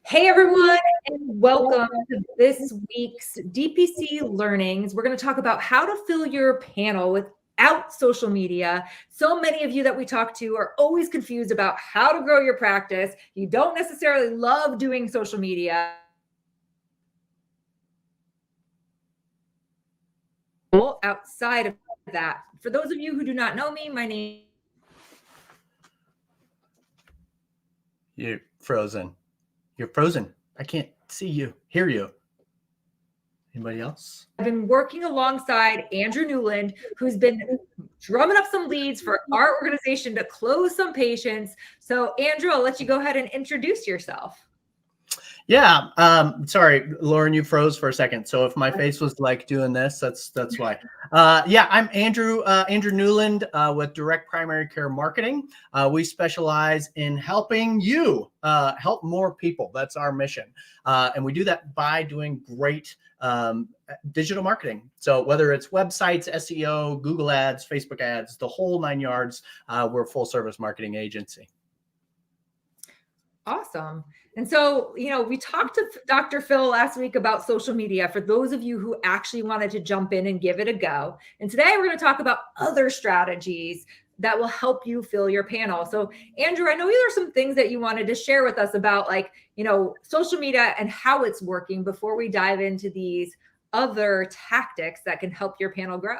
Hey everyone, and welcome to this week's DPC Learnings. We're going to talk about how to fill your panel without social media. So many of you that we talk to are always confused about how to grow your practice. You don't necessarily love doing social media. Outside of that, for those of you who do not know me, my name. You're frozen. You're frozen. I can't see you, hear you. Anybody else? I've been working alongside Andrew Newland, who's been drumming up some leads for our organization to close some patients. So Andrew, I'll let you go ahead and introduce yourself. Yeah. Sorry, Lauren, you froze for a second. So if my face was like doing this, that's why. Yeah, I'm Andrew Newland with Direct Primary Care Marketing. We specialize in helping you help more people. That's our mission. And we do that by doing great digital marketing. So whether it's websites, SEO, Google ads, Facebook ads, the whole 9 yards, we're a full service marketing agency. Awesome. And so, we talked to Dr. Phil last week about social media for those of you who actually wanted to jump in and give it a go. And today we're going to talk about other strategies that will help you fill your panel. So Andrew, I know there are some things that you wanted to share with us about social media and how it's working before we dive into these other tactics that can help your panel grow.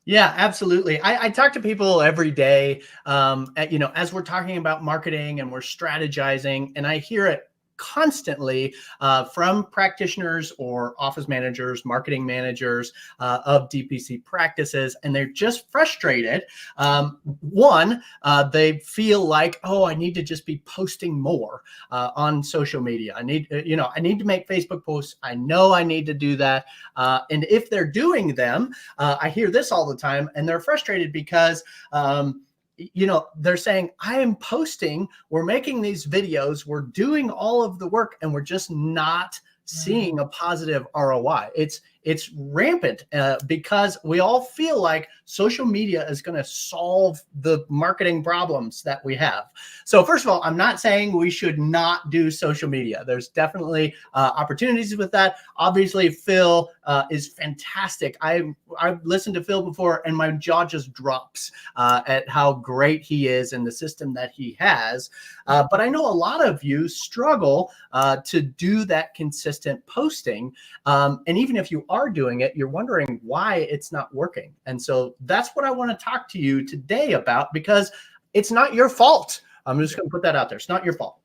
Yeah, absolutely. I talk to people every day, as we're talking about marketing and we're strategizing, and I hear it constantly from practitioners or office managers, marketing managers of DPC practices, and they're just frustrated. They feel like, oh, I need to just be posting more on social media. I need to make Facebook posts. I know I need to do that. And if they're doing them, I hear this all the time, and they're frustrated because they're saying, I am posting, we're making these videos, we're doing all of the work, and we're just not seeing a positive ROI. It's rampant because we all feel like social media is going to solve the marketing problems that we have. So first of all, I'm not saying we should not do social media. There's definitely opportunities with that. Obviously, Phil is fantastic. I've listened to Phil before, and my jaw just drops at how great he is and the system that he has. But I know a lot of you struggle to do that consistent posting. And even if you are doing it, you're wondering why it's not working. And so that's what I want to talk to you today about, because it's not your fault. I'm just going to put that out there. It's not your fault.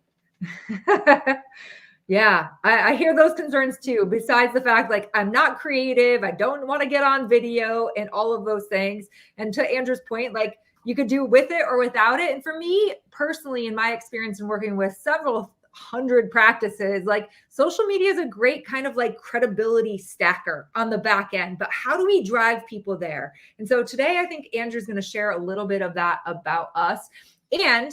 Yeah, I hear those concerns too. Besides the fact, I'm not creative, I don't want to get on video and all of those things. And to Andrew's point, you could do with it or without it. And for me personally, in my experience in working with several hundred practices, social media is a great kind of credibility stacker on the back end, but how do we drive people there? And so today I think Andrew's going to share a little bit of that about us. And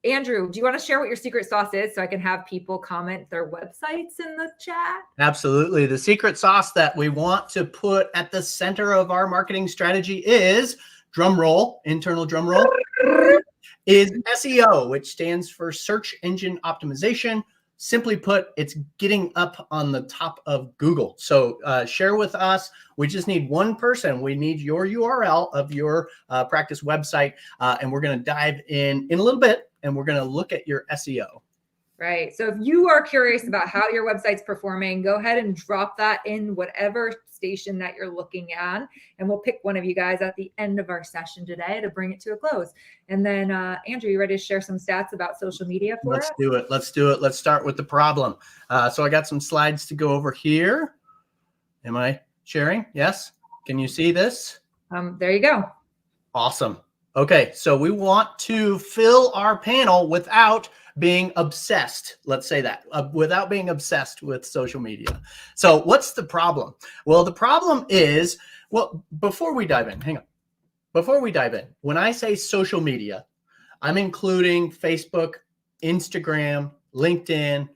Andrew, do you want to share what your secret sauce is so I can have people comment their websites in the chat? Absolutely. The secret sauce that we want to put at the center of our marketing strategy is, drum roll, internal drum roll, is SEO, which stands for search engine optimization. Simply put, it's getting up on the top of Google. So share with us. We just need one person. We need your URL of your practice website, and we're going to dive in a little bit, and we're going to look at your SEO. Right. So if you are curious about how your website's performing, go ahead and drop that in whatever station that you're looking at, and we'll pick one of you guys at the end of our session today to bring it to a close. And then, Andrew, you ready to share some stats about social media for us? Let's do it. Let's start with the problem. So I got some slides to go over here. Am I sharing? Yes. Can you see this? There you go. Awesome. Okay. So we want to fill our panel without being obsessed. Let's say that without being obsessed with social media. So what's the problem? Well, the problem is, before we dive in, when I say social media, I'm including Facebook, Instagram, LinkedIn,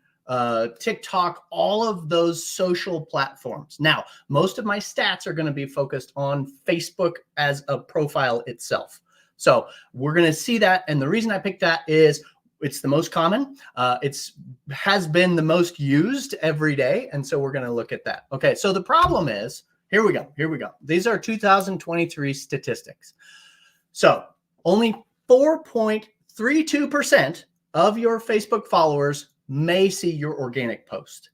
TikTok, all of those social platforms. Now, most of my stats are going to be focused on Facebook as a profile itself. So we're going to see that. And the reason I picked that is It's the most common. It's has been the most used every day. And so we're going to look at that. Okay. So the problem is, here we go. These are 2023 statistics. So only 4.32% of your Facebook followers may see your organic post.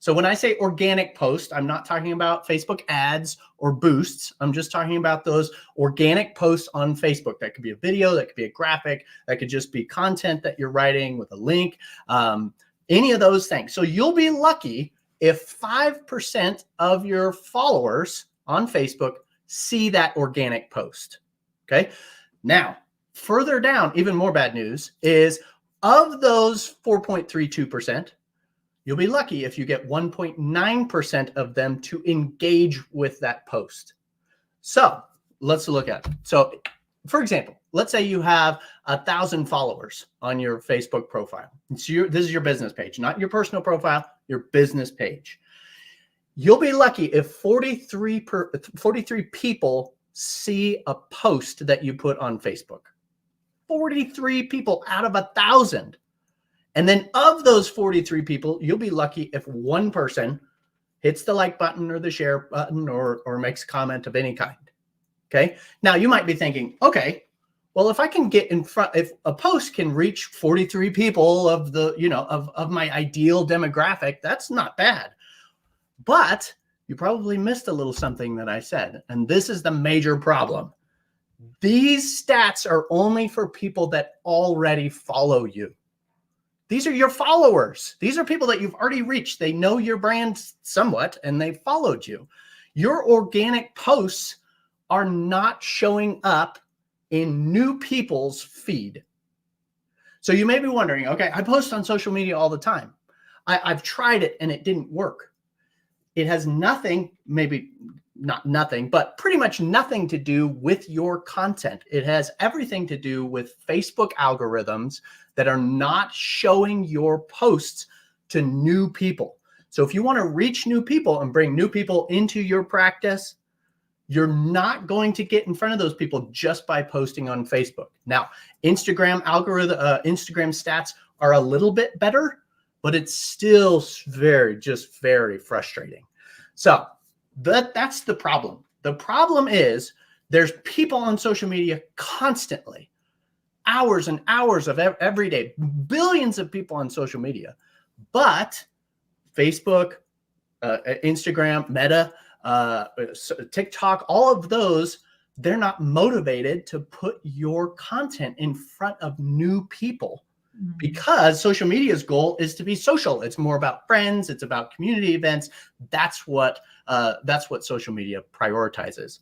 So when I say organic post, I'm not talking about Facebook ads or boosts. I'm just talking about those organic posts on Facebook. That could be a video, that could be a graphic, that could just be content that you're writing with a link, any of those things. So you'll be lucky if 5% of your followers on Facebook see that organic post. Okay. Now, further down, even more bad news is of those 4.32%, you'll be lucky if you get 1.9% of them to engage with that post. So let's look at it. So for example, let's say you have 1,000 followers on your Facebook profile. So this is your business page, not your personal profile, your business page. You'll be lucky if 43 people see a post that you put on Facebook. 43 people out of 1,000. And then of those 43 people, you'll be lucky if one person hits the like button or the share button or makes a comment of any kind. Okay. Now you might be thinking, okay, well, if I can get in front, if a post can reach 43 people of the, of my ideal demographic, that's not bad. But you probably missed a little something that I said. And this is the major problem. These stats are only for people that already follow you. These are your followers. These are people that you've already reached. They know your brand somewhat and they followed you. Your organic posts are not showing up in new people's feed. So you may be wondering, okay, I post on social media all the time. I've tried it and it didn't work. It has nothing, maybe not nothing, but pretty much nothing to do with your content. It has everything to do with Facebook algorithms that are not showing your posts to new people. So if you want to reach new people and bring new people into your practice, you're not going to get in front of those people just by posting on Facebook. Now, Instagram stats are a little bit better, but it's still very frustrating. So that's the problem. The problem is there's people on social media constantly, hours and hours of every day, billions of people on social media, but Facebook, Instagram, Meta, TikTok, all of those, they're not motivated to put your content in front of new people. Because social media's goal is to be social. It's more about friends. It's about community events. That's what social media prioritizes.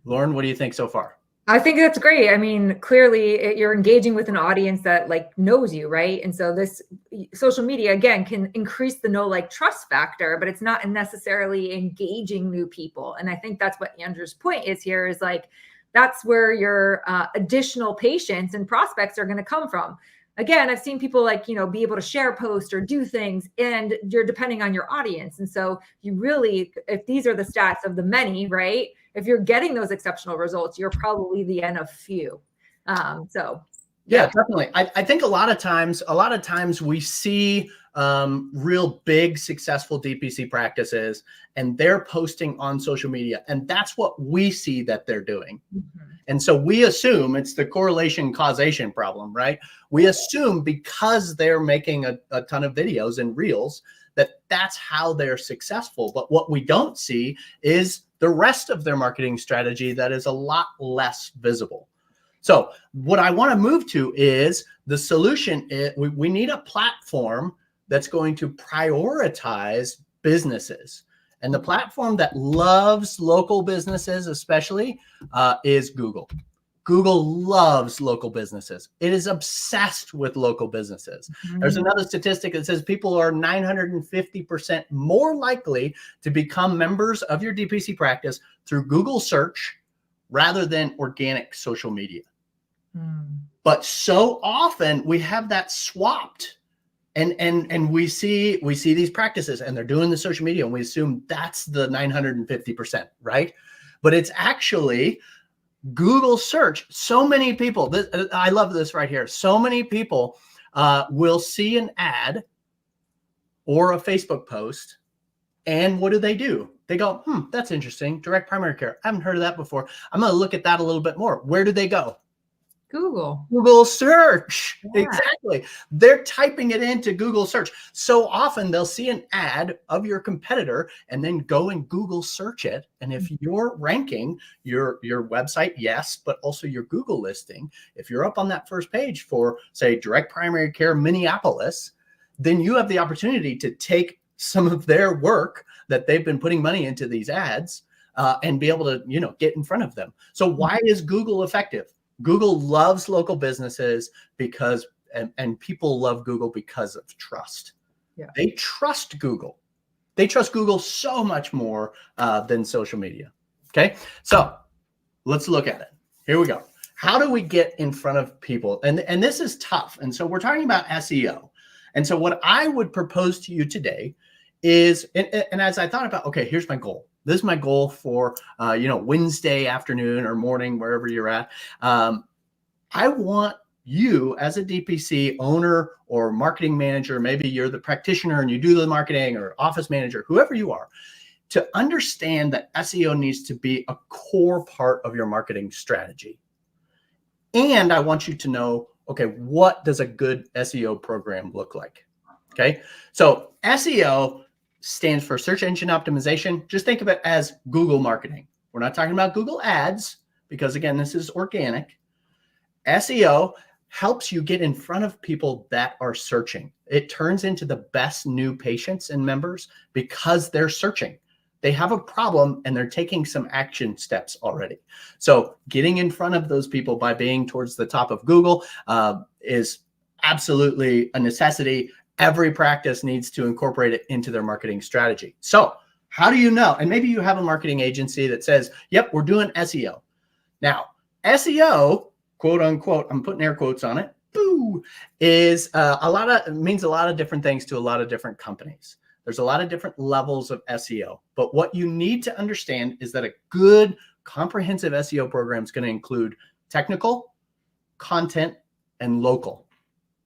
Lauren, what do you think so far? I think that's great. I mean, clearly you're engaging with an audience that knows you, right? And so this social media, again, can increase the know, like, trust factor, but it's not necessarily engaging new people. And I think that's what Andrew's point is here is that's where your additional patients and prospects are going to come from. Again, I've seen people be able to share posts or do things, and you're depending on your audience. And so you really, if these are the stats of the many, right? If you're getting those exceptional results, you're probably the N of few. Yeah, definitely. I think a lot of times we see real big successful DPC practices and they're posting on social media, and that's what we see that they're doing. Mm-hmm. And so we assume it's the correlation causation problem, right? We assume because they're making a ton of videos and reels that's how they're successful. But what we don't see is the rest of their marketing strategy that is a lot less visible. So what I want to move to is the solution. We need a platform that's going to prioritize businesses. And the platform that loves local businesses especially is Google. Google loves local businesses. It is obsessed with local businesses. Mm-hmm. There's another statistic that says people are 950% more likely to become members of your DPC practice through Google search rather than organic social media. But so often we have that swapped, and we see these practices and they're doing the social media and we assume that's the 950%, right? But it's actually Google search, so many people, I love this right here. So many people will see an ad or a Facebook post, and what do? They go, that's interesting. Direct primary care. I haven't heard of that before. I'm going to look at that a little bit more. Where do they go? Google search. Yeah. Exactly. They're typing it into Google search. So often they'll see an ad of your competitor and then go and Google search it. And if you're ranking your website, yes, but also your Google listing, if you're up on that first page for, say, direct primary care Minneapolis, then you have the opportunity to take some of their work that they've been putting money into these ads and be able to, get in front of them. So why is Google effective? Google loves local businesses because, and people love Google because of trust. Yeah. They trust Google. They trust Google so much more than social media. Okay. So let's look at it. Here we go. How do we get in front of people? And this is tough. And so we're talking about SEO. And so what I would propose to you today is, and as I thought about, okay, here's my goal. This is my goal for, Wednesday afternoon or morning, wherever you're at. I want you as a DPC owner or marketing manager, maybe you're the practitioner and you do the marketing, or office manager, whoever you are, to understand that SEO needs to be a core part of your marketing strategy. And I want you to know, okay, what does a good SEO program look like? Okay, so SEO stands for search engine optimization. Just think of it as Google marketing. We're not talking about Google ads because, again, this is organic. SEO helps you get in front of people that are searching. It turns into the best new patients and members because they're searching. They have a problem and they're taking some action steps already. So getting in front of those people by being towards the top of Google is absolutely a necessity. Every practice needs to incorporate it into their marketing strategy. So how do you know? And maybe you have a marketing agency that says, yep, we're doing SEO. Now, SEO, quote unquote, I'm putting air quotes on it, is means a lot of different things to a lot of different companies. There's a lot of different levels of SEO. But what you need to understand is that a good comprehensive SEO program is going to include technical, content, and local.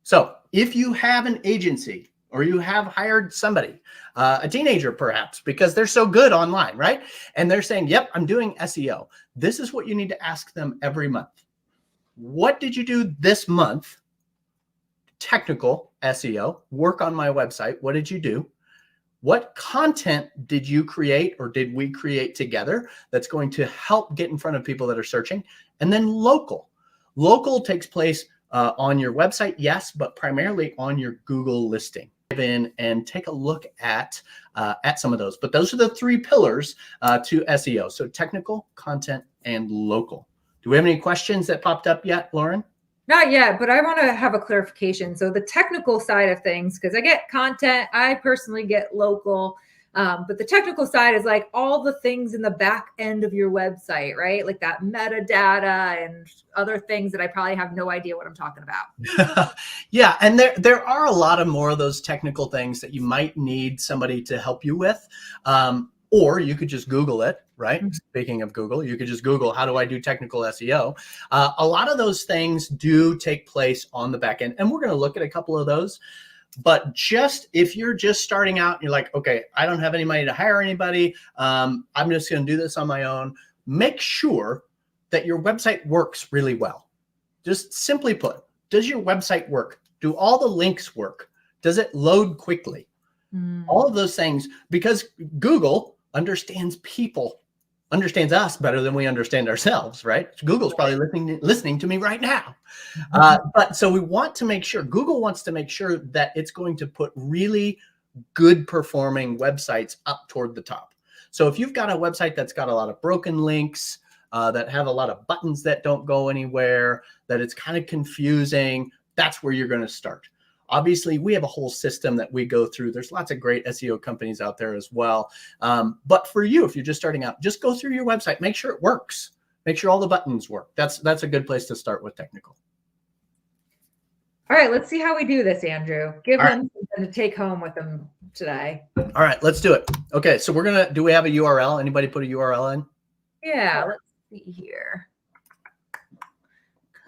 So if you have an agency or you have hired somebody, a teenager perhaps, because they're so good online, right? And they're saying, yep, I'm doing SEO. This is what you need to ask them every month. What did you do this month? Technical SEO, work on my website. What did you do? What content did you create or did we create together that's going to help get in front of people that are searching? And then local. Local takes place on your website, yes, but primarily on your Google listing. Dive in and take a look at some of those. But those are the three pillars to SEO. So technical, content, and local. Do we have any questions that popped up yet, Lauren? Not yet, but I want to have a clarification. So the technical side of things, because I get content, I personally get local, but the technical side is like all the things in the back end of your website, right? Like that metadata and other things that I probably have no idea what I'm talking about. Yeah, and there are a lot of more of those technical things that you might need somebody to help you with. Or you could just Google it, right? Mm-hmm. Speaking of Google, you could just Google, how do I do technical SEO? A lot of those things do take place on the back end. And we're going to look at a couple of those. But just if you're just starting out, and you're like, okay, I don't have any money to hire anybody. I'm just going to do this on my own. Make sure that your website works really well. Just simply put, does your website work? Do all the links work? Does it load quickly? All of those things, because Google understands people, understands us better than we understand ourselves, right? Google's probably listening to me right now. But so we want to make sure, Google wants to make sure that it's going to put really good performing websites up toward the top. So if you've got a website that's got a lot of broken links, that have a lot of buttons that don't go anywhere, that it's kind of confusing, that's where you're going to start. Obviously, we have a whole system that we go through. There's lots of great SEO companies out there as well. But for you, if you're just starting out, just go through your website, make sure it works. Make sure all the buttons work. That's a good place to start with technical. All right, let's see how we do this, Andrew. Give them something to take home with them today. All right, let's do it. Okay, so do we have a URL? Anybody put a URL in? Yeah, let's see here.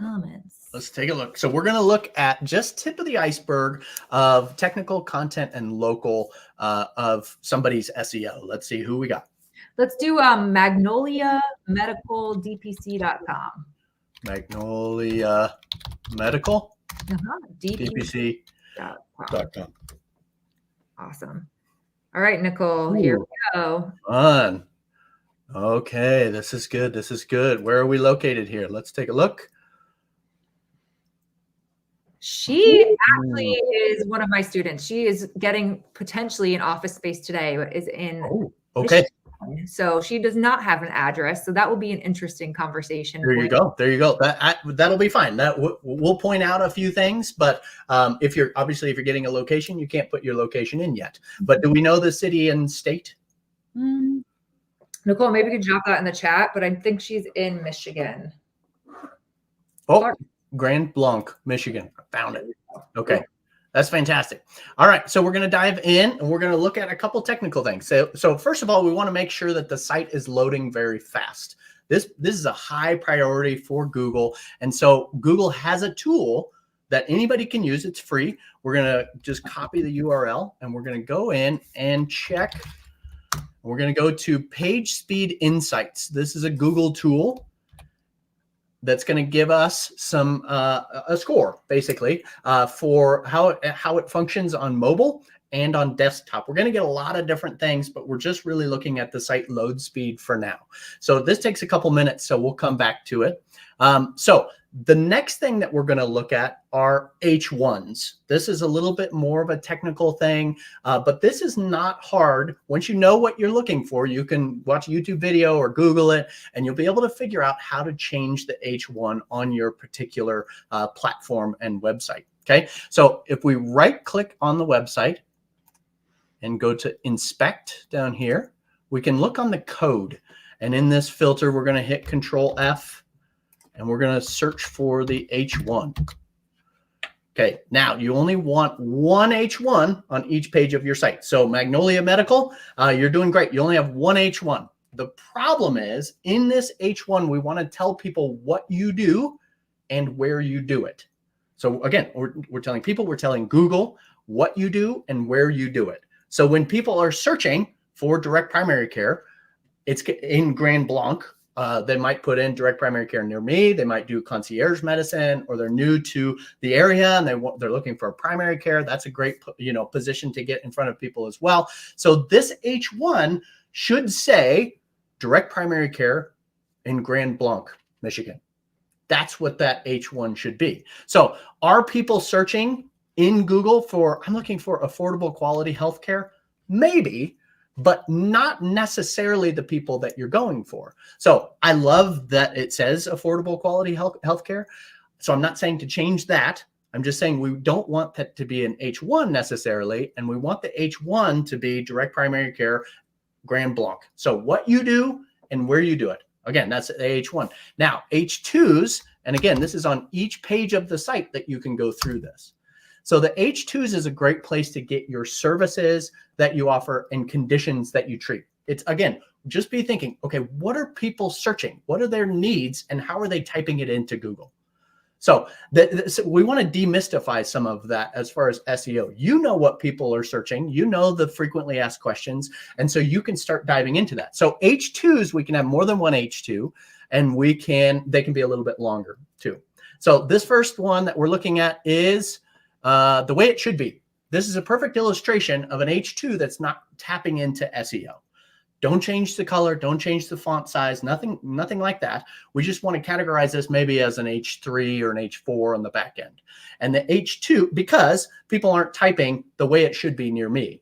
comments. Let's take a look. So we're going to look at just tip of the iceberg of technical content and local of somebody's SEO. Let's see who we got. Let's do Magnolia Medical DPC.com. Magnolia Medical DPC.com. Awesome. All right, Nicole, here we go. Fun. Okay, this is good. This is good. Where are we located here? Let's take a look. She actually is one of my students. She is getting potentially an office space today, but is in okay. Michigan. So she does not have an address. So that will be an interesting conversation. There you go. There you go. That'll be fine. That we'll point out a few things, but if you're getting a location, you can't put your location in yet. But do we know the city and state? Nicole, maybe you could drop that in the chat, but I think she's in Michigan. Oh, Grand Blanc, Michigan. I found it. Okay. That's fantastic. All right. So we're going to dive in and we're going to look at a couple technical things. So first of all, we want to make sure that the site is loading very fast. This is a high priority for Google. And so Google has a tool that anybody can use. It's free. We're going to just copy the URL and we're going to go in and check. We're going to go to Page Speed Insights. This is a Google tool that's going to give us some a score basically for how it functions on mobile and on desktop. We're going to get a lot of different things, but we're just really looking at the site load speed for now. So this takes a couple minutes, so we'll come back to it. So the next thing that we're going to look at are H1s. This is a little bit more of a technical thing, but this is not hard. Once you know what you're looking for, you can watch a YouTube video or Google it, and you'll be able to figure out how to change the H1 on your particular platform and website. Okay, so if we right click on the website and go to inspect down here, we can look on the code. And in this filter, we're going to hit Control F and we're going to search for the H1. Okay, now you only want one H1 on each page of your site. So Magnolia Medical, you're doing great. You only have one H1. The problem is in this H1, we want to tell people what you do and where you do it. So again, we're telling people, we're telling Google what you do and where you do it. So when people are searching for direct primary care, it's in Grand Blanc. They might put in direct primary care near me. They might do concierge medicine, or they're new to the area and they're looking for a primary care. That's a great position to get in front of people as well. So this H1 should say direct primary care in Grand Blanc, Michigan. That's what that H1 should be. So are people searching in Google for, I'm looking for affordable quality healthcare? Maybe, but not necessarily the people that you're going for. So I love that it says affordable quality healthcare. So I'm not saying to change that. I'm just saying we don't want that to be an H1 necessarily, and we want the H1 to be direct primary care, Grand Blanc. So what you do and where you do it. Again, that's the H1. Now, H2s, and again, this is on each page of the site that you can go through this. So the H2s is a great place to get your services that you offer and conditions that you treat. It's, again, just be thinking, okay, what are people searching? What are their needs and how are they typing it into Google? So we want to demystify some of that as far as SEO. You know what people are searching. You know the frequently asked questions. And so you can start diving into that. So H2s, we can have more than one H2, and they can be a little bit longer too. So this first one that we're looking at is the way it should be. This is a perfect illustration of an H2 that's not tapping into SEO. Don't change the color, don't change the font size, nothing like that. We just want to categorize this maybe as an H3 or an H4 on the back end. And the H2, because people aren't typing the way it should be near me.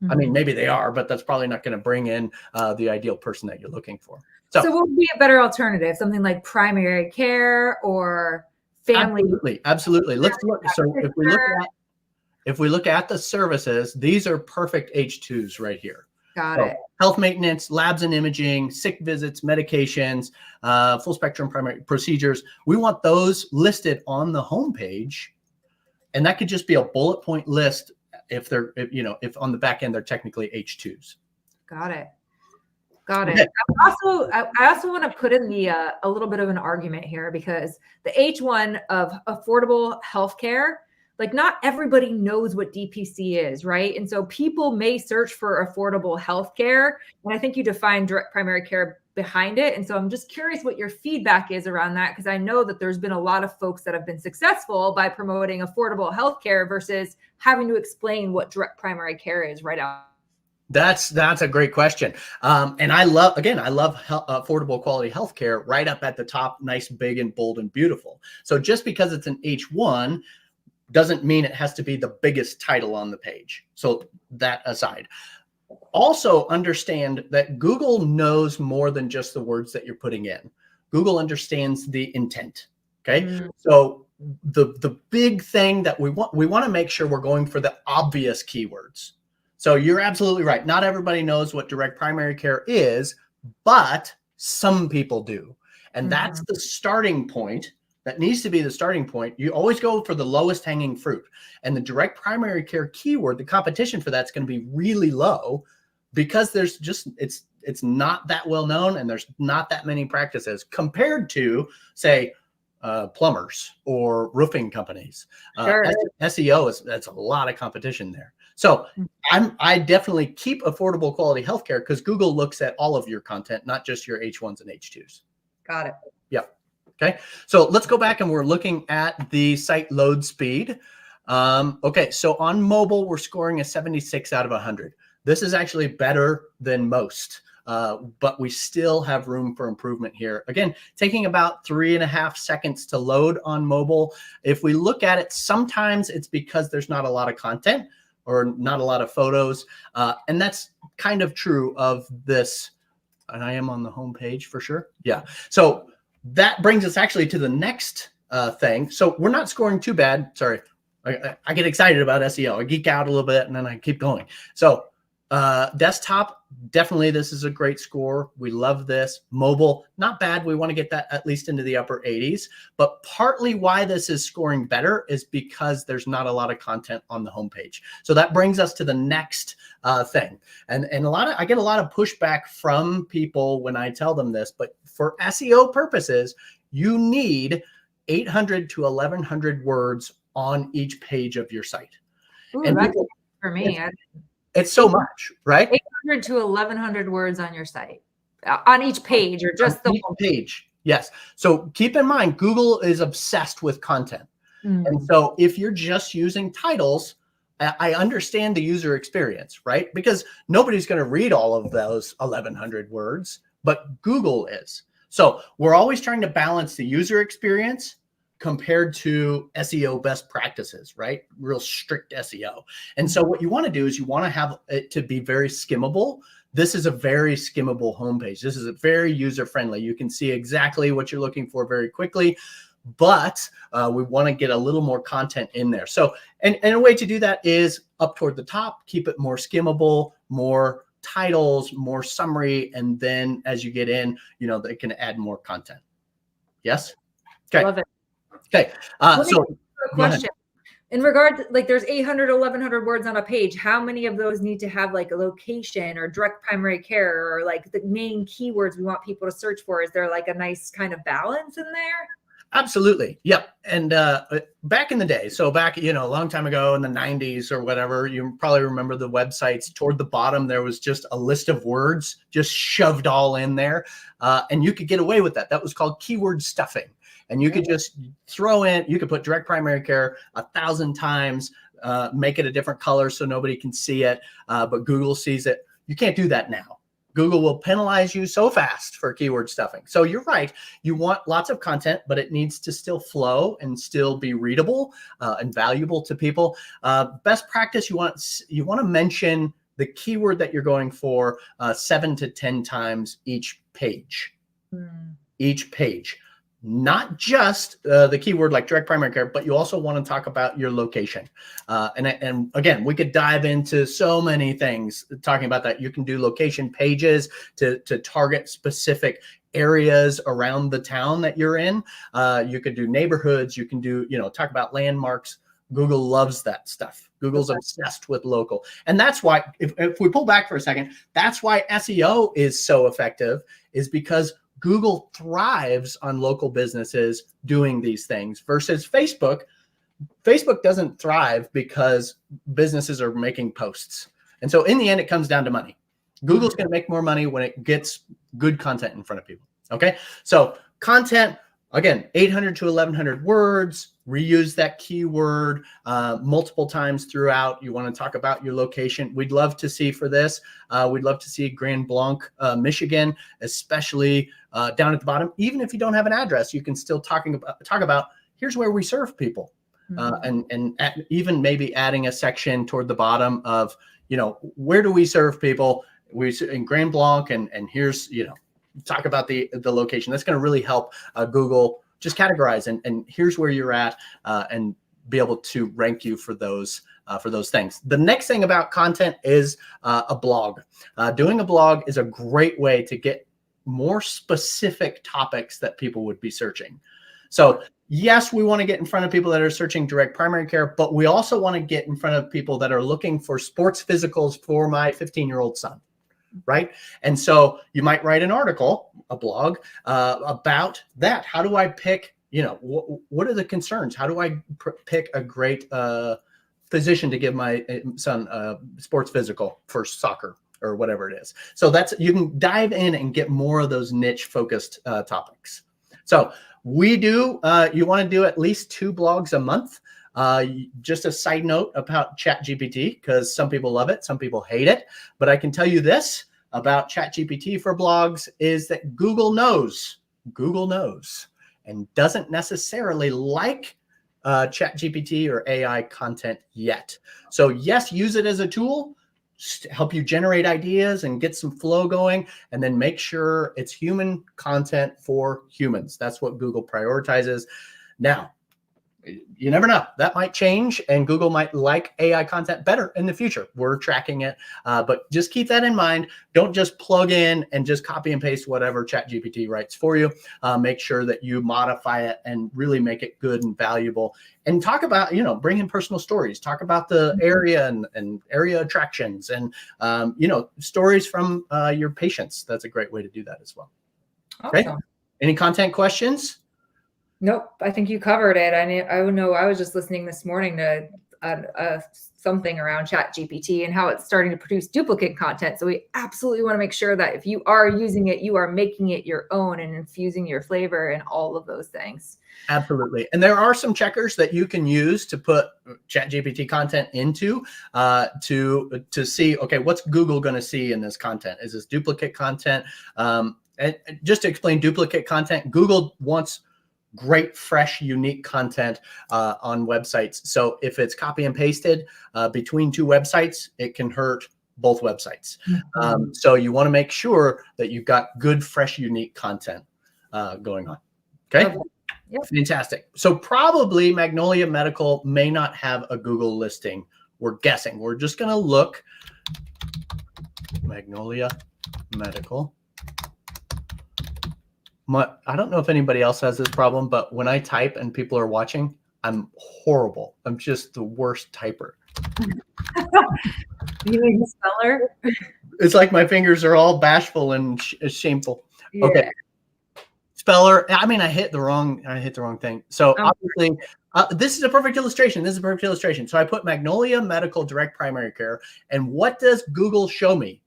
I mean, maybe they are, but that's probably not going to bring in the ideal person that you're looking for. So what would be a better alternative? Something like primary care or family? Absolutely. Let's look. So if we look at the services, these are perfect H2s right here. Got it. Health maintenance, labs and imaging, sick visits, medications, full spectrum primary procedures. We want those listed on the homepage, and that could just be a bullet point list if on the back end they're technically H2s. Got it. Got it. Okay. I also want to put in the a little bit of an argument here, because the H1 of affordable healthcare, like not everybody knows what DPC is, right? And so people may search for affordable healthcare, and I think you define direct primary care behind it. And so I'm just curious what your feedback is around that, because I know that there's been a lot of folks that have been successful by promoting affordable healthcare versus having to explain what direct primary care is right out. That's a great question. And I love affordable quality healthcare right up at the top, nice, big and bold and beautiful. So just because it's an H1 doesn't mean it has to be the biggest title on the page. So that aside, also understand that Google knows more than just the words that you're putting in. Google understands the intent. Okay. So the big thing that we want to make sure we're going for the obvious keywords. So you're absolutely right. Not everybody knows what direct primary care is, but some people do. And that's the starting point. That needs to be the starting point. You always go for the lowest hanging fruit. And the direct primary care keyword, the competition for that's going to be really low, because there's just, it's not that well known, and there's not that many practices compared to, say, plumbers or roofing companies. Sure. SEO that's a lot of competition there. So I definitely keep affordable quality healthcare, because Google looks at all of your content, not just your H1s and H2s. Got it. Yep. Okay. So let's go back, and we're looking at the site load speed. Okay. So on mobile, we're scoring a 76 out of 100. This is actually better than most. But we still have room for improvement here. Again, taking about 3.5 seconds to load on mobile. If we look at it, sometimes it's because there's not a lot of content or not a lot of photos. And that's kind of true of this. And I am on the home page for sure. Yeah. So that brings us actually to the next thing. So we're not scoring too bad. Sorry. I get excited about SEO. I geek out a little bit, and then I keep going. So desktop, definitely this is a great score. We love this. Mobile, not bad. We want to get that at least into the upper 80s. But partly why this is scoring better is because there's not a lot of content on the homepage. So that brings us to the next thing. And I get a lot of pushback from people when I tell them this, but for SEO purposes, you need 800 to 1100 words on each page of your site. Ooh, and that's for me. It's so much, right? 800 to 1100 words on your site, on each page, or just the whole page. Yes. So keep in mind, Google is obsessed with content. And so if you're just using titles, I understand the user experience, right? Because nobody's going to read all of those 1100 words, but Google is. So we're always trying to balance the user experience compared to SEO best practices, right? Real strict SEO. And so what you want to do is you want to have it to be very skimmable. This is a very skimmable homepage. This is a very user-friendly. You can see exactly what you're looking for very quickly, but we want to get a little more content in there. So, and a way to do that is up toward the top, keep it more skimmable, more titles, more summary. And then as you get in, they can add more content. Yes? Okay. Love it. Okay. So a question in regard to, like, there's 800, 1100 words on a page. How many of those need to have like a location or direct primary care, or like the main keywords we want people to search for? Is there like a nice kind of balance in there? Absolutely. Yep. And back in the day, so back, a long time ago in the 90s or whatever, you probably remember the websites toward the bottom, there was just a list of words just shoved all in there. And you could get away with that. That was called keyword stuffing. And you could just throw in, you could put direct primary care 1,000 times, make it a different color so nobody can see it, but Google sees it. You can't do that now. Google will penalize you so fast for keyword stuffing. So you're right. You want lots of content, but it needs to still flow and still be readable and valuable to people. Best practice, you want to mention the keyword that you're going for 7 to 10 times each page. Each page. Not just the keyword like direct primary care, but you also want to talk about your location. And again, we could dive into so many things talking about that. You can do location pages to target specific areas around the town that you're in. You could do neighborhoods. You can do, talk about landmarks, Google loves that stuff. Google's obsessed with local. And that's why, if we pull back for a second, that's why SEO is so effective, is because Google thrives on local businesses doing these things versus Facebook. Facebook doesn't thrive because businesses are making posts. And so in the end, it comes down to money. Google's going to make more money when it gets good content in front of people. Okay. So content, again, 800 to 1100 words, reuse that keyword multiple times throughout. You want to talk about your location. We'd love to see for this. We'd love to see Grand Blanc, Michigan, especially down at the bottom. Even if you don't have an address, you can still talk about here's where we serve people. Even maybe adding a section toward the bottom of, where do we serve people? We in Grand Blanc, and here's, talk about the location. That's going to really help Google just categorize and here's where you're at and be able to rank you for those things. The next thing about content is a blog. Doing a blog is a great way to get more specific topics that people would be searching. So yes, we want to get in front of people that are searching direct primary care, but we also want to get in front of people that are looking for sports physicals for my 15-year-old son. Right. And so you might write an article, a blog about that. How do I pick, what are the concerns? How do I pick a great physician to give my son a sports physical for soccer or whatever it is? So you can dive in and get more of those niche focused topics. So you want to do at least 2 blogs a month. Just a side note about ChatGPT, because some people love it, some people hate it. But I can tell you this about ChatGPT for blogs is that Google knows, and doesn't necessarily like ChatGPT or AI content yet. So yes, use it as a tool to help you generate ideas and get some flow going, and then make sure it's human content for humans. That's what Google prioritizes. Now, you never know. That might change, and Google might like AI content better in the future. We're tracking it, but just keep that in mind. Don't just plug in and just copy and paste whatever ChatGPT writes for you. Make sure that you modify it and really make it good and valuable. And talk about, bring in personal stories. Talk about the area and area attractions and, stories from your patients. That's a great way to do that as well. Awesome. Okay. Any content questions? Nope, I think you covered it. I know I was just listening this morning to something around ChatGPT and how it's starting to produce duplicate content. So we absolutely want to make sure that if you are using it, you are making it your own and infusing your flavor and all of those things. Absolutely. And there are some checkers that you can use to put ChatGPT content into to see, okay, what's Google going to see in this content? Is this duplicate content? And just to explain duplicate content, Google wants great, fresh, unique content on websites. So if it's copy and pasted between 2 websites, it can hurt both websites. So you want to make sure that you've got good, fresh, unique content going on. Okay. Yep. Fantastic. So probably Magnolia Medical may not have a Google listing. We're guessing. We're just going to look Magnolia Medical. I don't know if anybody else has this problem, but when I type and people are watching, I'm horrible. I'm just the worst typer. You mean the speller? It's like my fingers are all bashful and shameful. Yeah. Okay. Speller. I mean, I hit the wrong thing. So obviously, this is a perfect illustration. So I put Magnolia Medical Direct Primary Care. And what does Google show me?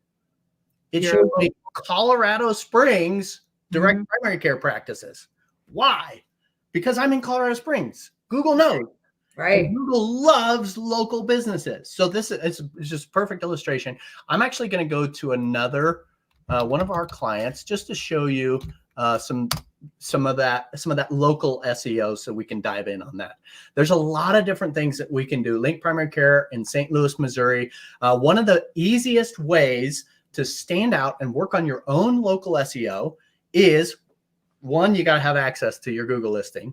It shows me Colorado Springs Direct Primary Care Practices. Why? Because I'm in Colorado Springs. Google knows. Right. And Google loves local businesses. So this is just a perfect illustration. I'm actually going to go to another one of our clients just to show you some of that local SEO, so we can dive in on that. There's a lot of different things that we can do. Link Primary Care in St. Louis, Missouri. One of the easiest ways to stand out and work on your own local SEO is, one, you got to have access to your Google listing,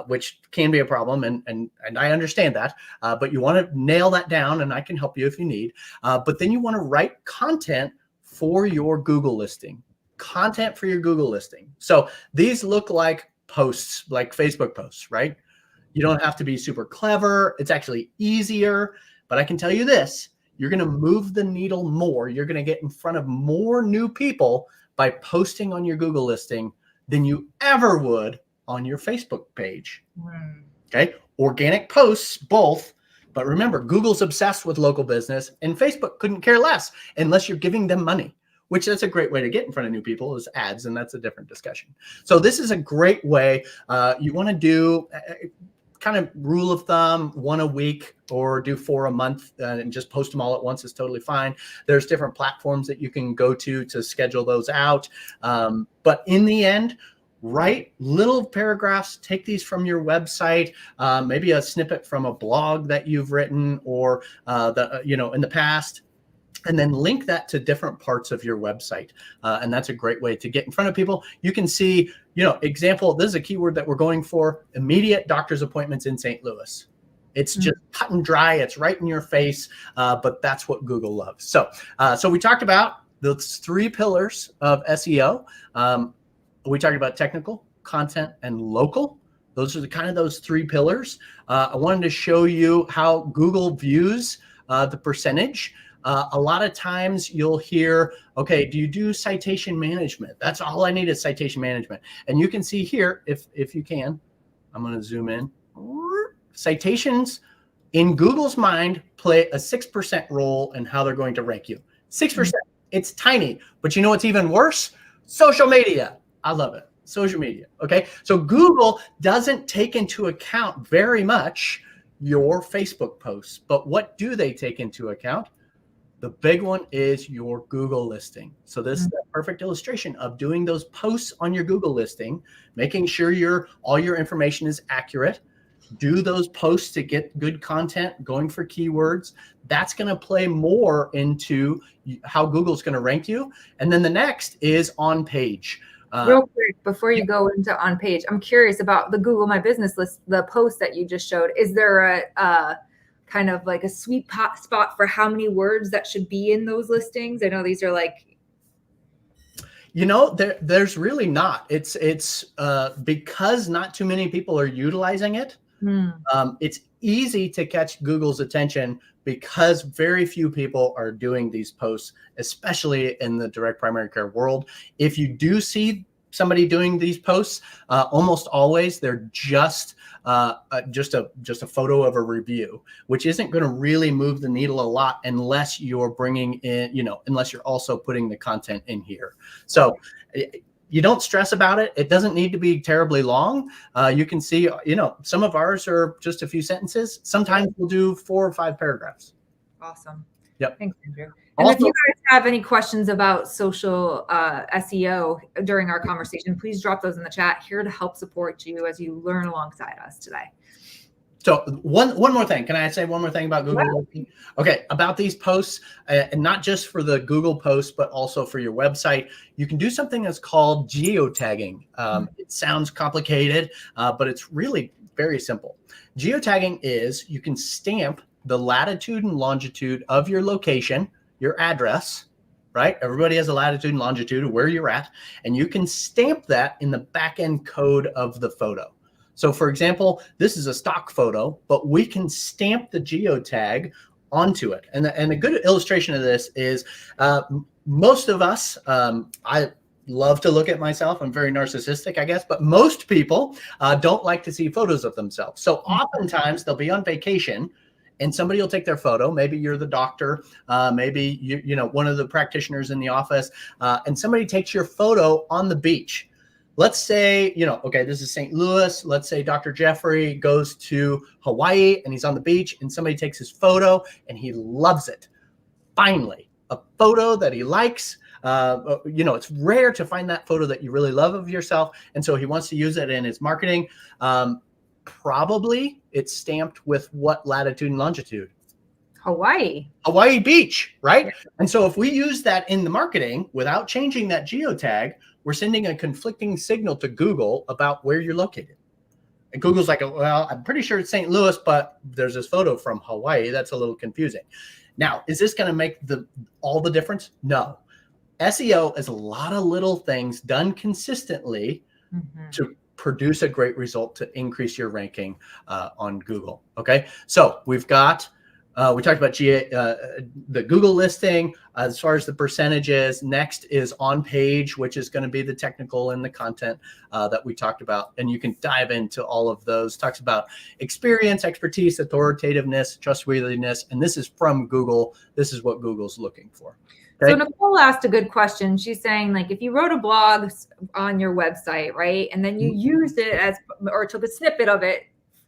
which can be a problem, and I understand that, but you want to nail that down, and I can help you if you need. But then you want to write content for your Google listing. So these look like posts, like Facebook posts, right? You don't have to be super clever. It's actually easier. But I can tell you this, you're going to move the needle more. You're going to get in front of more new people by posting on your Google listing than you ever would on your Facebook page. Okay. Organic posts, both. But remember, Google's obsessed with local business and Facebook couldn't care less unless you're giving them money, which that's a great way to get in front of new people is ads. And that's a different discussion. So this is a great way. You want to do kind of rule of thumb, 1 a week or do 4 a month and just post them all at once is totally fine. There's different platforms that you can go to schedule those out. But in the end, write little paragraphs, take these from your website, maybe a snippet from a blog that you've written or in the past, and then link that to different parts of your website. And that's a great way to get in front of people. You can see, example, this is a keyword that we're going for, immediate doctor's appointments in St. Louis. It's just cut and dry. It's right in your face, but that's what Google loves. So we talked about those 3 pillars of SEO. We talked about technical, content, and local. Those are those 3 pillars. I wanted to show you how Google views the percentage. A lot of times you'll hear, okay, do you do citation management? That's all I need is citation management. And you can see here, if you can, I'm going to zoom in. Citations in Google's mind play a 6% role in how they're going to rank you. 6%. It's tiny, but you know what's even worse? Social media. I love it. Social media. Okay. So Google doesn't take into account very much your Facebook posts, but what do they take into account? The big one is your Google listing. So this is a perfect illustration of doing those posts on your Google listing, making sure all your information is accurate. Do those posts to get good content, going for keywords. That's going to play more into how Google's going to rank you. And then the next is on page. Real quick, before you go into on page, I'm curious about the Google My Business list, the post that you just showed. Is there a kind of like a sweet spot for how many words that should be in those listings? I know these are like, there's really not. It's because not too many people are utilizing it. It's easy to catch Google's attention because very few people are doing these posts, especially in the direct primary care world. If you do see somebody doing these posts, almost always they're just a photo of a review, which isn't going to really move the needle a lot unless you're bringing in, unless you're also putting the content in here. So you don't stress about it. It doesn't need to be terribly long. You can see, some of ours are just a few sentences. Sometimes we'll do 4 or 5 paragraphs. Awesome. Yep. Thanks, Andrew. And if you guys have any questions about social SEO during our conversation, please drop those in the chat. Here to help support you as you learn alongside us today. So one more thing. Can I say one more thing about Google? Yeah. Okay, about these posts, and not just for the Google posts, but also for your website, you can do something that's called geotagging. It sounds complicated, but it's really very simple. Geotagging is you can stamp the latitude and longitude of your location, your address, right? Everybody has a latitude and longitude of where you're at, and you can stamp that in the back-end code of the photo. So for example, this is a stock photo, but we can stamp the geotag onto it. And a good illustration of this is most of us, I love to look at myself. I'm very narcissistic, I guess, but most people don't like to see photos of themselves. So oftentimes they'll be on vacation and somebody will take their photo. Maybe you're the doctor, maybe you know one of the practitioners in the office, and somebody takes your photo on the beach. Let's say, okay, this is St. Louis. Let's say Dr. Jeffrey goes to Hawaii and he's on the beach and somebody takes his photo and he loves it. Finally, a photo that he likes. It's rare to find that photo that you really love of yourself. And so he wants to use it in his marketing. Probably it's stamped with what latitude and longitude? Hawaii Beach, right? Yeah. And so if we use that in the marketing without changing that geotag, we're sending a conflicting signal to Google about where you're located. And Google's like, well, I'm pretty sure it's St. Louis, but there's this photo from Hawaii. That's a little confusing. Now, is this going to make all the difference? No. SEO is a lot of little things done consistently to produce a great result to increase your ranking on Google. Okay, so we talked about the Google listing as far as the percentages. Next is on page, which is going to be the technical and the content that we talked about. And you can dive into all of those. Talks about experience, expertise, authoritativeness, trustworthiness. And this is from Google. This is what Google's looking for. Okay? So Nicole asked a good question. She's saying, like, if you wrote a blog on your website, right, and then you used it as, or took a snippet of it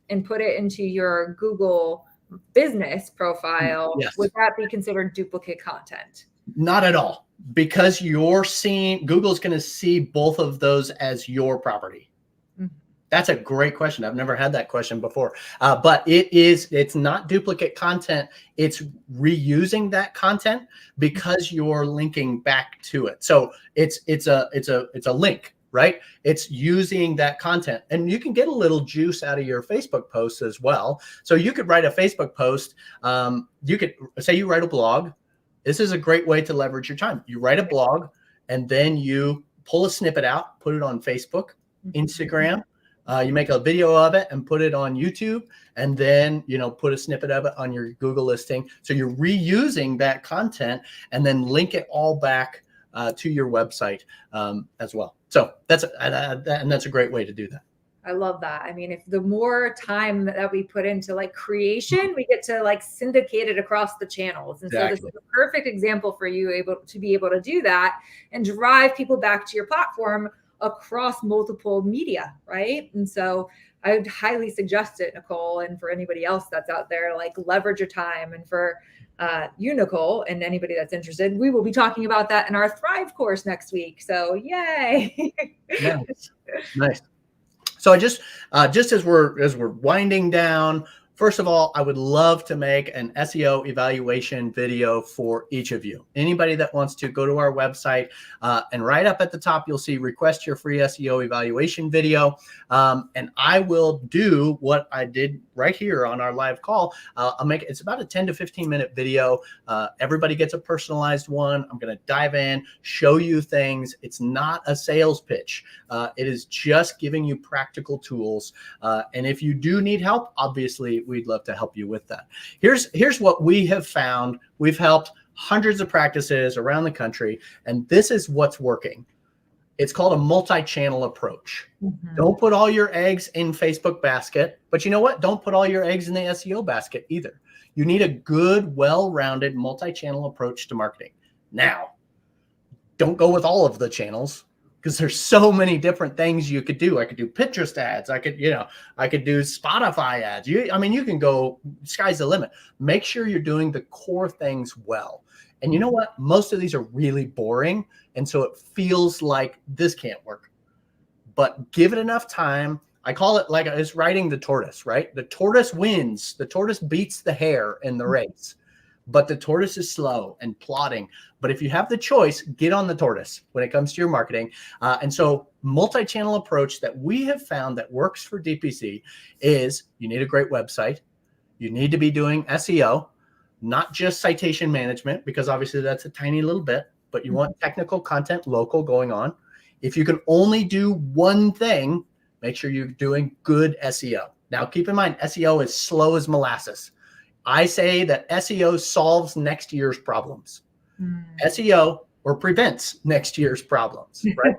and put it into your Google business profile, yes, would that be considered duplicate content? Not at all, because Google's going to see both of those as your property. That's a great question. I've never had that question before, but it's not duplicate content. It's reusing that content because you're linking back to it. So it's a link, right? It's using that content, and you can get a little juice out of your Facebook posts as well. So you could write a Facebook post. You could say you write a blog. This is a great way to leverage your time. You write a blog, and then you pull a snippet out, put it on Facebook, Instagram. You make a video of it and put it on YouTube, and then, put a snippet of it on your Google listing. So you're reusing that content and then link it all back to your website as well. So that's a great way to do that. I love that. I mean, if the more time that we put into like creation, we get to like syndicate it across the channels. And Exactly. so this is a perfect example for you to be able to do that and drive people back to your platform across multiple media, right? And so I would highly suggest it, Nicole, and for anybody else that's out there, like, leverage your time. And for you, Nicole, and anybody that's interested, we will be talking about that in our Thrive course next week. So yay. Nice. So just as we're winding down, first of all, I would love to make an SEO evaluation video for each of you. Anybody that wants to, go to our website, and right up at the top, you'll see request your free SEO evaluation video. And I will do what I did right here on our live call. It's about a 10 to 15 minute video. Everybody gets a personalized one. I'm going to dive in, show you things. It's not a sales pitch. It is just giving you practical tools. And if you do need help, obviously, we'd love to help you with that. Here's what we have found. We've helped hundreds of practices around the country, and this is what's working. It's called a multi-channel approach. Don't put all your eggs in Facebook basket, but you know what? Don't put all your eggs in the SEO basket either. You need a good, well-rounded multi-channel approach to marketing. Now, don't go with all of the channels, because there's so many different things you could do. I could do Pinterest ads. I could do Spotify ads. You can go, sky's the limit. Make sure you're doing the core things well. And you know what? Most of these are really boring. And so it feels like this can't work. But give it enough time. I call it like it's riding the tortoise, right? The tortoise wins. The tortoise beats the hare in the race. But the tortoise is slow and plodding. But if you have the choice, get on the tortoise when it comes to your marketing. And so multi-channel approach that we have found that works for DPC is you need a great website. You need to be doing SEO, not just citation management, because obviously that's a tiny little bit, but you want technical content, local going on. If you can only do one thing, make sure you're doing good SEO. Now, keep in mind, SEO is slow as molasses. I say that SEO solves next year's problems. SEO or prevents next year's problems, right?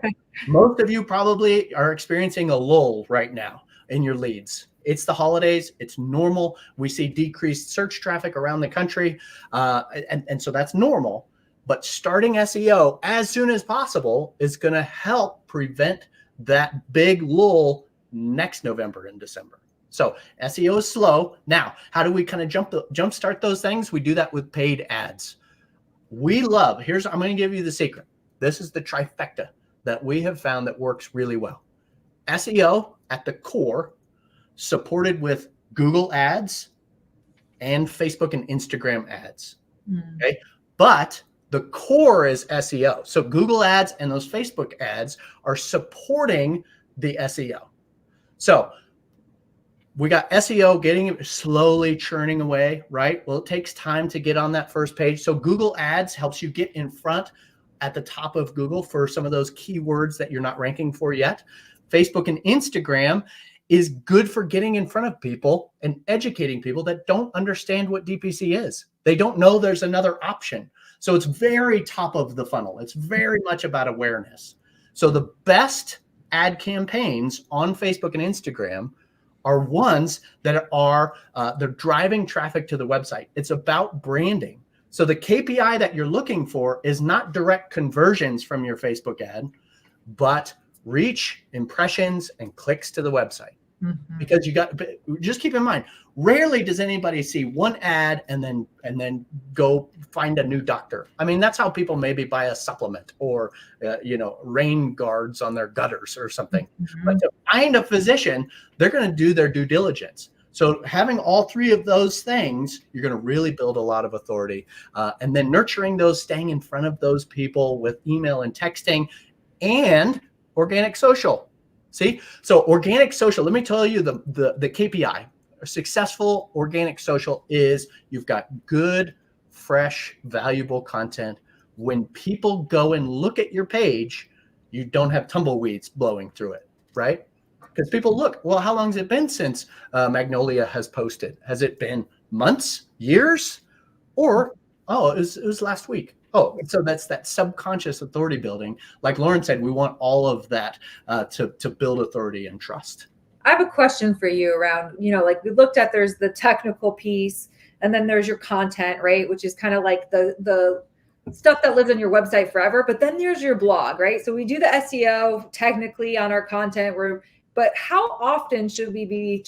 Most of you probably are experiencing a lull right now in your leads. It's the holidays. It's normal. We see decreased search traffic around the country. And so that's normal. But starting SEO as soon as possible is going to help prevent that big lull next November and December. So SEO is slow. Now, how do we kind of jumpstart those things? We do that with paid ads. I'm going to give you the secret. This is the trifecta that we have found that works really well. SEO at the core, supported with Google ads and Facebook and Instagram ads. Okay. But the core is SEO. So Google ads and those Facebook ads are supporting the SEO. So we got SEO getting slowly churning away, right? Well, it takes time to get on that first page. So Google ads helps you get in front at the top of Google for some of those keywords that you're not ranking for yet. Facebook and Instagram is good for getting in front of people and educating people that don't understand what DPC is. They don't know there's another option. So it's very top of the funnel. It's very much about awareness. So the best ad campaigns on Facebook and Instagram are ones that are they're driving traffic to the website. It's about branding. So the KPI that you're looking for is not direct conversions from your Facebook ad, but reach, impressions, and clicks to the website. Because just keep in mind, rarely does anybody see one ad and then go find a new doctor. I mean, that's how people maybe buy a supplement or rain guards on their gutters or something. But to find a physician, they're going to do their due diligence. So having all three of those things, you're going to really build a lot of authority. And then nurturing those, staying in front of those people with email and texting and organic social. See, so organic social, let me tell you the KPI. Successful organic social is you've got good, fresh, valuable content. When people go and look at your page, you don't have tumbleweeds blowing through it, right? Because people look, well, how long has it been since Magnolia has posted? Has it been months, years? Or, oh, it was last week. Oh, so that's that subconscious authority building. Like Lauren said, we want all of that to build authority and trust. I have a question for you around, like we looked at, there's the technical piece and then there's your content, right? Which is kind of like the stuff that lives on your website forever. But then there's your blog, right? So we do the SEO technically on our content, but how often should we be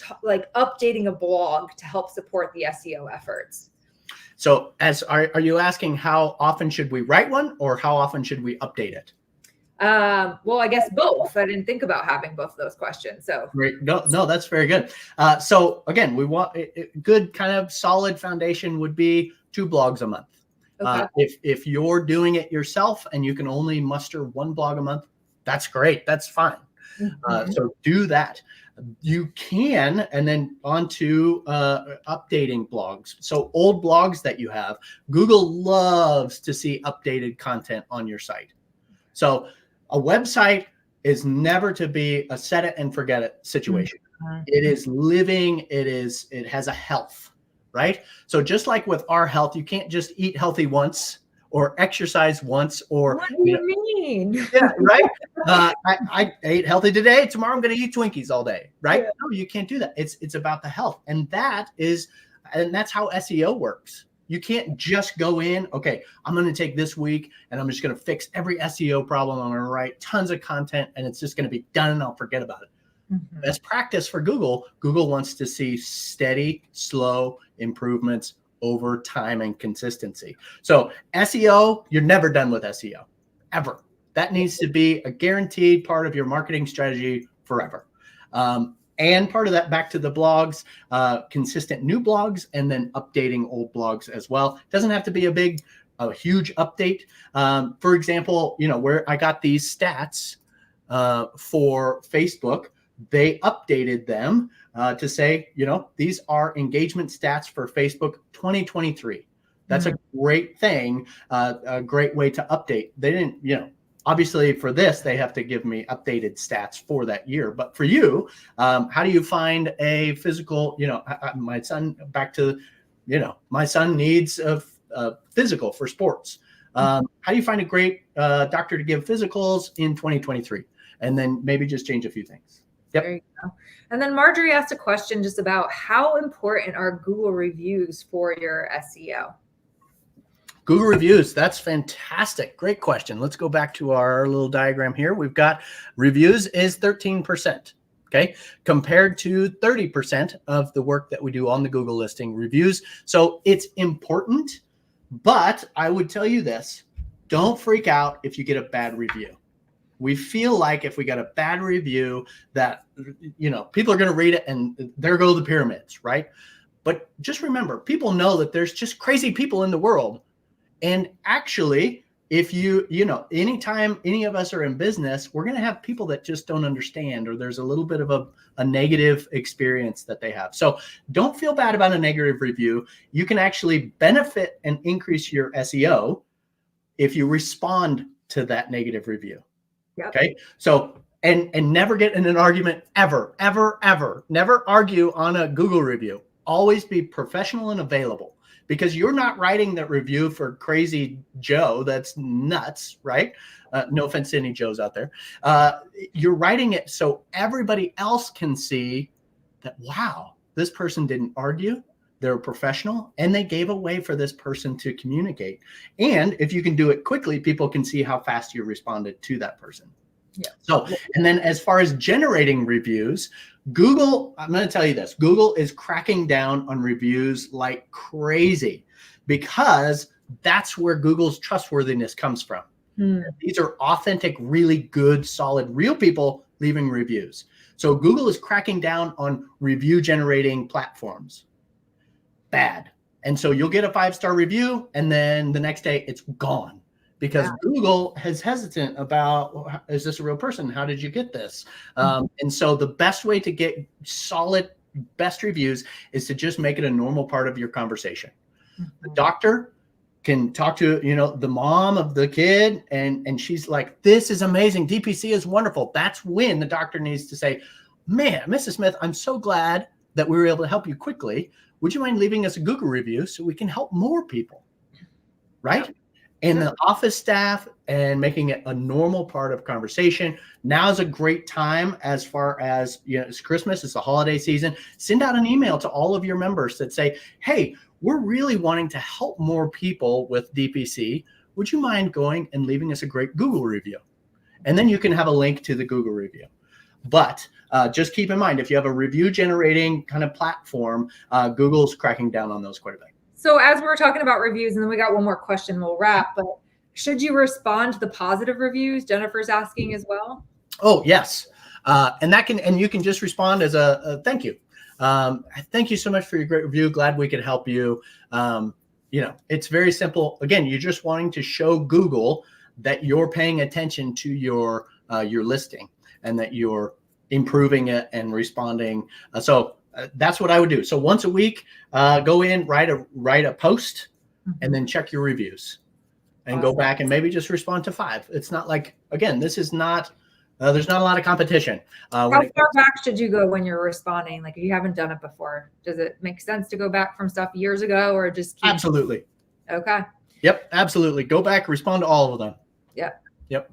updating a blog to help support the SEO efforts? So are you asking how often should we write one or how often should we update it? Well, I guess both. I didn't think about having both of those questions. So great. No, that's very good. So again, we want a good kind of solid foundation would be 2 blogs a month. Okay. If you're doing it yourself and you can only muster 1 blog a month, that's great. That's fine. So do that. You can, and then on to updating blogs. So old blogs that you have, Google loves to see updated content on your site. So a website is never to be a set it and forget it situation. It is living. It has a health, right? So just like with our health, you can't just eat healthy once or exercise once or what do you mean? Yeah, right. I ate healthy today. Tomorrow I'm going to eat Twinkies all day, right? Yeah. No, you can't do that. It's about the health, and that's how SEO works. You can't just go in. Okay, I'm going to take this week and I'm just going to fix every SEO problem. I'm going to write tons of content, and it's just going to be done, and I'll forget about it. As practice for Google, Google wants to see steady, slow improvements over time and consistency. So SEO, you're never done with SEO, ever. That needs to be a guaranteed part of your marketing strategy forever. And part of that, back to the blogs, consistent new blogs, and then updating old blogs as well. It doesn't have to be a huge update. For example, where I got these stats for Facebook, they updated them to say, these are engagement stats for Facebook 2023. That's a great thing, a great way to update. They didn't, obviously for this, they have to give me updated stats for that year. But for you, how do you find a physical, my son, back to, my son needs a physical for sports. How do you find a great doctor to give physicals in 2023? And then maybe just change a few things. Yep. There you go. And then Marjorie asked a question just about how important are Google reviews for your SEO? Google reviews, that's fantastic. Great question. Let's go back to our little diagram here. We've got reviews is 13%, okay, compared to 30% of the work that we do on the Google listing reviews. So it's important, but I would tell you this, don't freak out if you get a bad review. We feel like if we got a bad review that, people are going to read it and there go the pyramids, right? But just remember, people know that there's just crazy people in the world. And actually, if anytime any of us are in business, we're going to have people that just don't understand, or there's a little bit of a negative experience that they have. So don't feel bad about a negative review. You can actually benefit and increase your SEO if you respond to that negative review. Yep. Okay. So and never get in an argument ever, ever, ever. Never argue on a Google review. Always be professional and available, because you're not writing that review for crazy Joe that's nuts, right? No offense to any Joes out there. You're writing it so everybody else can see that, wow, this person didn't argue. They're a professional, and they gave a way for this person to communicate. And if you can do it quickly, people can see how fast you responded to that person. Yeah. So, and then as far as generating reviews, Google, I'm going to tell you this, Google is cracking down on reviews like crazy, because that's where Google's trustworthiness comes from. These are authentic, really good, solid, real people leaving reviews. So Google is cracking down on review generating platforms. Bad. And so you'll get a 5-star review, and then the next day it's gone, because Google is hesitant about, is this a real person? How did you get this? And so the best way to get solid, best reviews is to just make it a normal part of your conversation. The doctor can talk to, the mom of the kid, and she's like, this is amazing. DPC is wonderful. That's when the doctor needs to say, man, Mrs. Smith, I'm so glad that we were able to help you quickly. Would you mind leaving us a Google review so we can help more people? Right? And the office staff, and making it a normal part of conversation. Now is a great time, as far as, it's Christmas, it's the holiday season. Send out an email to all of your members that say, hey, we're really wanting to help more people with DPC. Would you mind going and leaving us a great Google review? And then you can have a link to the Google review. But just keep in mind, if you have a review generating kind of platform, Google's cracking down on those quite a bit. So as we're talking about reviews, and then we got one more question, we'll wrap, but should you respond to the positive reviews? Jennifer's asking as well. Oh, yes. And you can just respond as a thank you. Thank you so much for your great review. Glad we could help you. It's very simple. Again, you're just wanting to show Google that you're paying attention to your listing, and that you're improving it and responding. So that's what I would do. So once a week, go in, write a post, and then check your reviews, and go back and maybe just respond to 5. It's not like, again, this is not, there's not a lot of competition. How far back should you go when you're responding? Like, if you haven't done it before, does it make sense to go back from stuff years ago, or just keep... Absolutely. Okay. Yep. Absolutely. Go back, respond to all of them. Yep.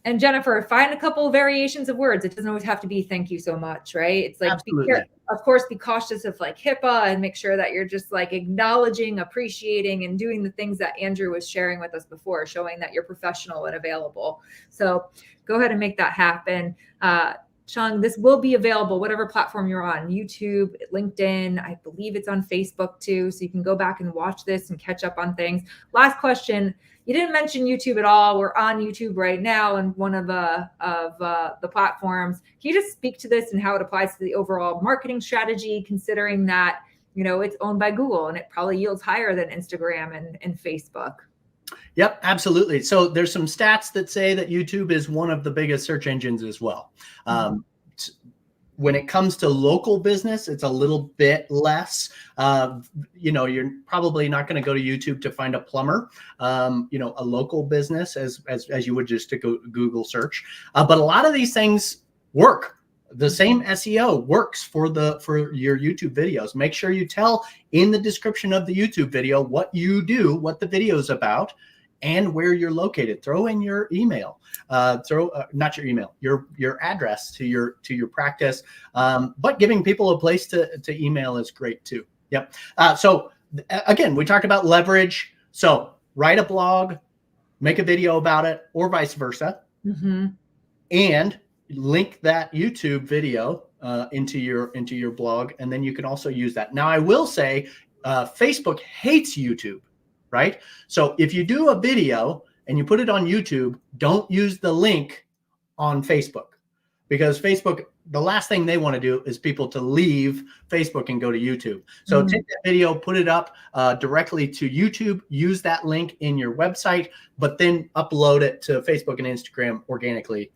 And Jennifer, find a couple of variations of words. It doesn't always have to be thank you so much, right? It's like, of course, be cautious of like HIPAA, and make sure that you're just like acknowledging, appreciating, and doing the things that Andrew was sharing with us before, showing that you're professional and available. So go ahead and make that happen. Chung, this will be available, whatever platform you're on, YouTube, LinkedIn, I believe it's on Facebook too. So you can go back and watch this and catch up on things. Last question. You didn't mention YouTube at all. We're on YouTube right now, and one of the platforms. Can you just speak to this and how it applies to the overall marketing strategy, considering that, it's owned by Google and it probably yields higher than Instagram and Facebook? Yep, absolutely. So there's some stats that say that YouTube is one of the biggest search engines as well. When it comes to local business, it's a little bit less. You're probably not going to go to YouTube to find a plumber, a local business as you would just to go Google search. But a lot of these things work. The same SEO works for your YouTube videos. Make sure you tell in the description of the YouTube video what you do, what the video is about, and where you're located. Throw in your email. Not your email, your address to your practice. But giving people a place to email is great too. Yep. So again, we talked about leverage. So write a blog, make a video about it, or vice versa, and link that YouTube video into your blog, and then you can also use that. Now, I will say, Facebook hates YouTube. Right? So if you do a video and you put it on YouTube, don't use the link on Facebook, because Facebook, the last thing they want to do is people to leave Facebook and go to YouTube. So take that video, put it up directly to YouTube, use that link in your website, but then upload it to Facebook and Instagram organically,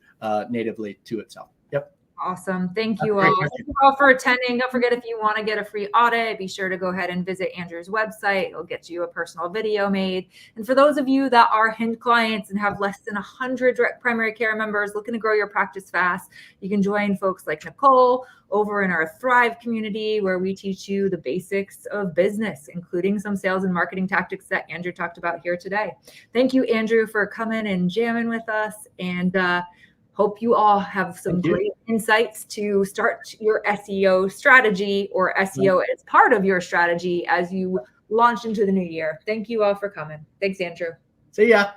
natively to itself. Yep. Awesome. Thank That's you great. all. Thank you all for attending. Don't forget, if you want to get a free audit, be sure to go ahead and visit Andrew's website. It'll get you a personal video made. And for those of you that are Hint clients and have less than 100 direct primary care members looking to grow your practice fast, you can join folks like Nicole over in our Thrive community, where we teach you the basics of business, including some sales and marketing tactics that Andrew talked about here today. Thank you, Andrew, for coming and jamming with us. And hope you all have some great insights to start your SEO strategy, or SEO as part of your strategy as you launch into the new year. Thank you all for coming. Thanks, Andrew. See ya.